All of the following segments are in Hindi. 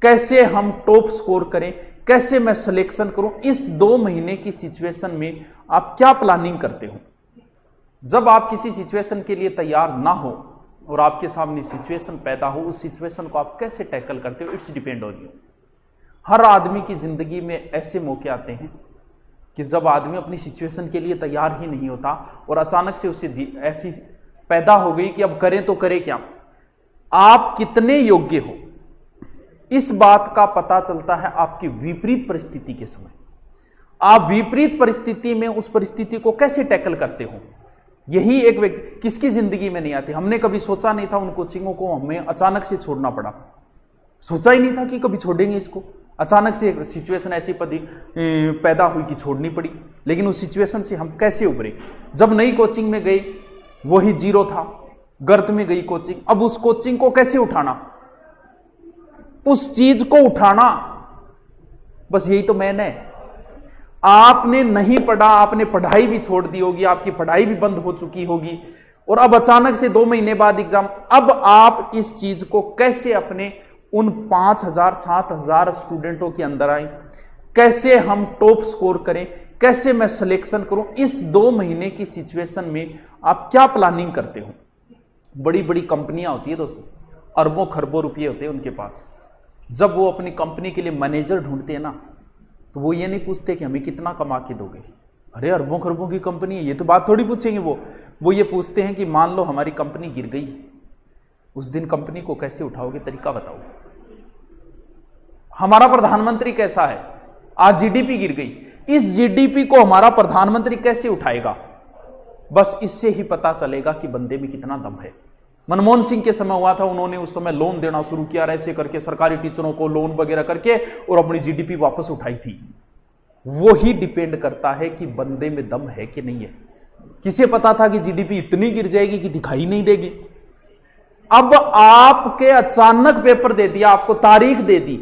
कैसे हम टॉप स्कोर करें, कैसे मैं सिलेक्शन करूं, इस 2 महीने की सिचुएशन में आप क्या प्लानिंग करते हो। जब आप किसी सिचुएशन के लिए तैयार ना हो और आपके सामने सिचुएशन पैदा हो, उस सिचुएशन को आप कैसे टैकल करते हो, इट्स डिपेंड ऑन यू। हर आदमी की जिंदगी में ऐसे मौके आते हैं कि जब आदमी अपनी सिचुएशन के लिए तैयार ही नहीं होता और अचानक से उसे ऐसी पैदा हो गई कि अब करें तो करें क्या। आप कितने योग्य हो इस बात का पता चलता है आपकी विपरीत परिस्थिति के समय। आप विपरीत परिस्थिति में उस परिस्थिति को कैसे टैकल करते हो। यही एक व्यक्ति किसकी जिंदगी में नहीं आती। हमने कभी सोचा नहीं था उन कोचिंगों को हमें अचानक से छोड़ना पड़ा, सोचा ही नहीं था कि कभी छोड़ेंगे इसको। अचानक से एक सिचुएशन ऐसी पैदा हुई कि छोड़नी पड़ी, लेकिन उस सिचुएशन से हम कैसे उभरे। जब नई कोचिंग में गए वही जीरो था, गर्त में गई कोचिंग, अब उस कोचिंग को कैसे उठाना, उस चीज को उठाना, बस यही तो मैंने। आपने नहीं पढ़ा, आपने पढ़ाई भी छोड़ दी होगी, आपकी पढ़ाई भी बंद हो चुकी होगी और अब अचानक से 2 महीने बाद एग्जाम। अब आप इस चीज को कैसे अपने उन 5000 7000 स्टूडेंटों के अंदर आए, कैसे हम टॉप स्कोर करें, कैसे मैं सिलेक्शन करूं, इस 2 महीने की सिचुएशन में आप क्या प्लानिंग करते हो। बड़ी बड़ी कंपनियां होती है दोस्तों, अरबों खरबों रुपये होते हैं उनके पास। जब वो अपनी कंपनी के लिए मैनेजर ढूंढते हैं ना, तो वो ये नहीं पूछते कि हमें कितना कमा के दोगे, अरे अरबों खरबों की कंपनी है, ये तो बात थोड़ी पूछेंगे। वो ये पूछते हैं कि मान लो हमारी कंपनी गिर गई, उस दिन कंपनी को कैसे उठाओगे, तरीका बताओ। हमारा प्रधानमंत्री कैसा है, आज जीडीपी गिर गई, इस जीडीपी को हमारा प्रधानमंत्री कैसे उठाएगा। बस इससे ही पता चलेगा कि बंदे में कितना दम है। मनमोहन सिंह के समय हुआ था, उन्होंने उस समय लोन देना शुरू किया, ऐसे करके सरकारी टीचरों को लोन वगैरह करके और अपनी जीडीपी वापस उठाई थी। वो ही डिपेंड करता है कि बंदे में दम है कि नहीं है। किसे पता था कि जीडीपी इतनी गिर जाएगी कि दिखाई नहीं देगी। अब आपके अचानक पेपर दे दिया, आपको तारीख दे दी,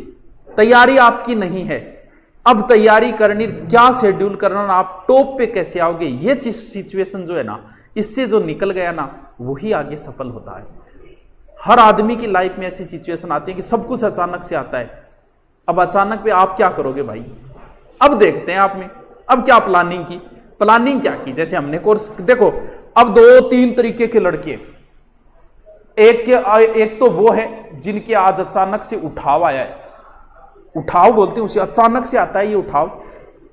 तैयारी आपकी नहीं है, अब तैयारी करनी, क्या शेड्यूल करना, आप टॉप पे कैसे आओगे। ये सिचुएशन जो है ना, इससे जो निकल गया ना, वही आगे सफल होता है। हर आदमी की लाइफ में ऐसी सिचुएशन आती है कि सब कुछ अचानक से आता है। अब अचानक पे आप क्या करोगे भाई। अब देखते हैं आप में अब क्या प्लानिंग की, प्लानिंग क्या की। जैसे हमने कोर्स देखो, अब 2-3 तरीके के लड़के, एक तो वो है जिनके आज अचानक से उठाव आया है। उठाव बोलते हैं उसे, अचानक से आता है ये उठाव,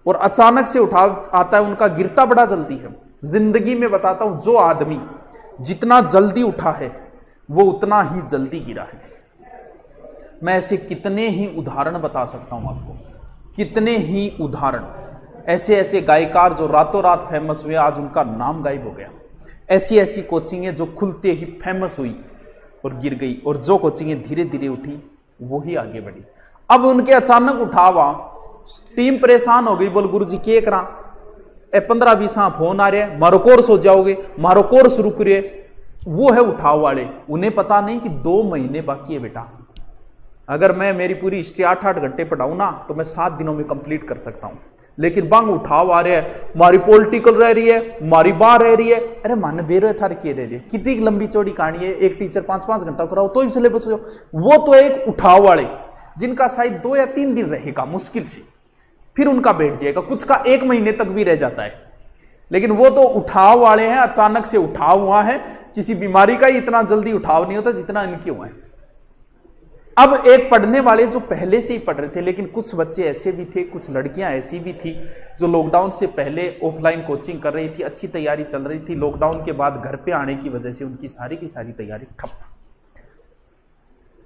और अचानक से उठाव आता है उनका गिरता बड़ा जल्दी है। जिंदगी में बताता हूं, जो आदमी जितना जल्दी उठा है वो उतना ही जल्दी गिरा है। मैं ऐसे कितने ही उदाहरण बता सकता हूं आपको, कितने ही उदाहरण। ऐसे ऐसे गायकार जो रातों रात फेमस हुए, आज उनका नाम गायब हो गया। ऐसी ऐसी कोचिंगें जो खुलते ही फेमस हुई और गिर गई, और जो कोचिंगें धीरे धीरे उठी वो ही आगे बढ़ी। अब उनके अचानक उठावा, टीम परेशान हो गई, बोल गुरु जी के करा, 15-20 फोन आ रहे, मारो कोर्स हो जाओगे, मारो कोर्स रुक रहे। वो है उठाव वाले, उन्हें पता नहीं कि 2 महीने बाकी है बेटा। अगर मैं मेरी पूरी हिस्ट्री 8-8 घंटे पढ़ाऊं ना, तो मैं 7 दिनों में कंप्लीट कर सकता हूं। लेकिन बांग उठाव आ रहे हैं, मारी पॉलिटिकल रह रही है, मारी बार रह रही है। अरे मन बेरो थार के रह रही है, कितनी लंबी चौड़ी कहानी है। एक टीचर 5-5 घंटा कराओ तो ही सिलेबस हो। वो तो एक उठाव वाले जिनका शायद 2 या 3 दिन रहेगा मुश्किल से, फिर उनका बैठ जाएगा, कुछ का 1 महीने तक भी रह जाता है। लेकिन वो तो उठाव वाले हैं, अचानक से उठाव हुआ है। किसी बीमारी का ही इतना जल्दी उठाव नहीं होता जितना इनके हुआ है। अब एक पढ़ने वाले जो पहले से ही पढ़ रहे थे, लेकिन कुछ बच्चे ऐसे भी थे, कुछ लड़कियां ऐसी भी थी जो लॉकडाउन से पहले ऑफलाइन कोचिंग कर रही थी, अच्छी तैयारी चल रही थी। लॉकडाउन के बाद घर पे आने की वजह से उनकी सारी की सारी तैयारी ठप।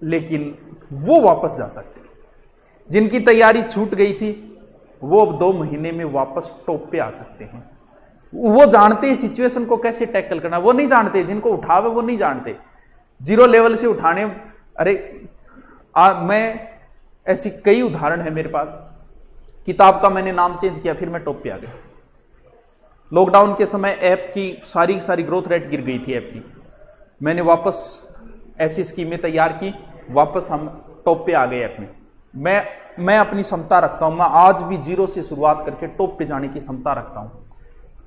लेकिन वो वापस जा सकते। जिनकी तैयारी छूट गई थी वो अब 2 महीने में वापस टॉप पे आ सकते हैं। वो जानते हैं सिचुएशन को कैसे टैकल करना। वो नहीं जानते, जिनको उठावे वो नहीं जानते, जीरो लेवल से उठाने। अरे मैं ऐसी कई उदाहरण है मेरे पास। किताब का मैंने नाम चेंज किया, फिर मैं टॉप पे आ गया। लॉकडाउन के समय ऐप की सारी ग्रोथ रेट गिर गई थी ऐप की। मैंने वापस ऐसी स्कीमें तैयार की, वापस हम टॉप पे आ गए ऐप में। मैं अपनी क्षमता रखता हूं, मैं आज भी जीरो से शुरुआत करके टॉप पे जाने की क्षमता रखता हूं।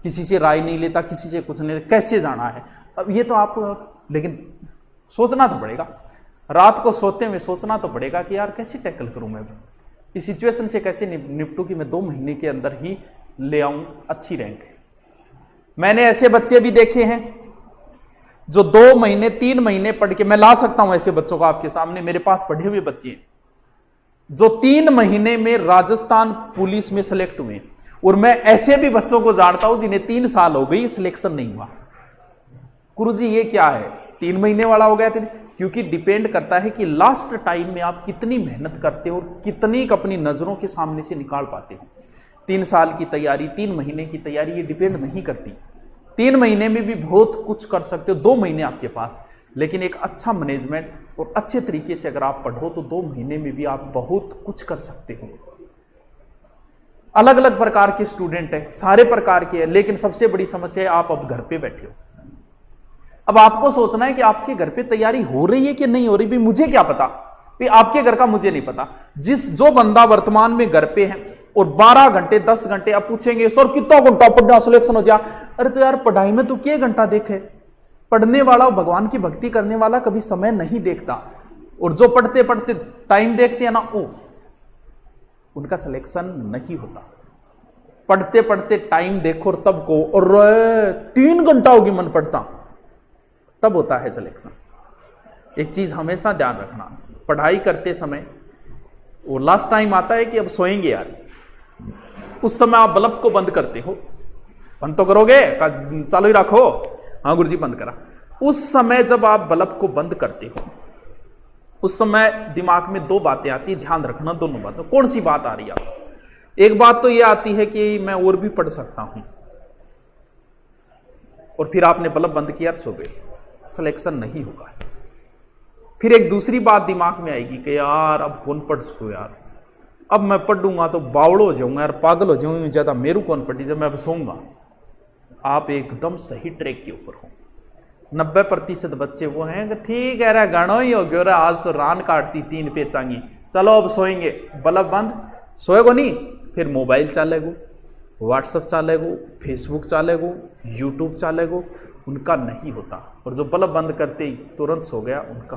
किसी से राय नहीं लेता, किसी से कुछ नहीं लेता, कैसे जाना है। अब ये तो आप, लेकिन सोचना तो पड़ेगा। रात को सोते हुए सोचना तो पड़ेगा कि यार कैसे टैकल करूं मैं, इस सिचुएशन से कैसे निपटूं कि मैं 2 महीने के अंदर ही ले आऊं अच्छी रैंक। मैंने ऐसे बच्चे भी देखे हैं जो 2 महीने 3 महीने पढ़ के, मैं ला सकता हूं ऐसे बच्चों को आपके सामने, मेरे पास पढ़े हुए बच्चे हैं जो 3 महीने में राजस्थान पुलिस में सिलेक्ट हुए। और मैं ऐसे भी बच्चों को जानता हूं जिन्हें 3 साल हो गई, सिलेक्शन नहीं हुआ। गुरुजी ये क्या है, 3 महीने वाला हो गया थे? क्योंकि डिपेंड करता है कि लास्ट टाइम में आप कितनी मेहनत करते हो और कितनी अपनी नजरों के सामने से निकाल पाते हो। 3 साल की तैयारी, 3 महीने की तैयारी, ये डिपेंड नहीं करती। 3 महीने में भी बहुत कुछ कर सकते हो, 2 महीने आपके पास, लेकिन एक अच्छा मैनेजमेंट और अच्छे तरीके से अगर आप पढ़ो तो 2 महीने में भी आप बहुत कुछ कर सकते हो। अलग अलग प्रकार के स्टूडेंट हैं, सारे प्रकार के हैं, लेकिन सबसे बड़ी समस्या है आप अब घर पे बैठे हो। अब आपको सोचना है कि आपके घर पे तैयारी हो रही है कि नहीं हो रही, भी मुझे क्या पता, भी आपके घर का मुझे नहीं पता। जो बंदा वर्तमान में घर पे है और 12 घंटे 10 घंटे, आप पूछेंगे सर कितना घंटा पढ़ना सिलेक्शन हो जा, अरे तो यार पढ़ाई में तू क्या घंटा देखे। पढ़ने वाला, भगवान की भक्ति करने वाला कभी समय नहीं देखता, और जो पढ़ते पढ़ते टाइम देखते हैं ना, वो उनका सिलेक्शन नहीं होता। पढ़ते पढ़ते टाइम देखो और तब को, और 3 घंटा होगी मन पढ़ता, तब होता है सिलेक्शन। एक चीज हमेशा ध्यान रखना, पढ़ाई करते समय वो लास्ट टाइम आता है कि अब सोएंगे यार, उस समय आप बल्ब को बंद करते हो, बंद तो करोगे, चालू ही रखो, हाँ गुरुजी बंद करा। उस समय जब आप बल्ब को बंद करते हो, उस समय दिमाग में 2 बातें आती है, ध्यान रखना दोनों बातें। कौन सी बात आ रही है आपको? एक बात तो यह आती है कि मैं और भी पढ़ सकता हूं, और फिर आपने बल्ब बंद किया, सो गए, सिलेक्शन नहीं होगा। फिर एक दूसरी बात दिमाग में आएगी कि यार अब कौन पढ़ सको यार, अब मैं पढ़ूंगा तो बावड़ो हो जाऊंगा यार, पागल हो जाऊंगा, ज्यादा मेरू कौन पढ़ी, जब मैं अब सोऊंगा। आप एकदम सही ट्रैक के ऊपर हो। 90% बच्चे वो हैं कि ठीक है रे, गानो ही हो गया, आज तो रान काटती 3 पेचांगी, चलो अब सोएंगे, बल्ब बंद, सोएगो नहीं, फिर मोबाइल चालेगो, व्हाट्सएप चालेगो, फेसबुक चालेगो, यूट्यूब चालेगो, उनका नहीं होता। और जो बल्ब बंद करते ही तुरंत सो गया, उनका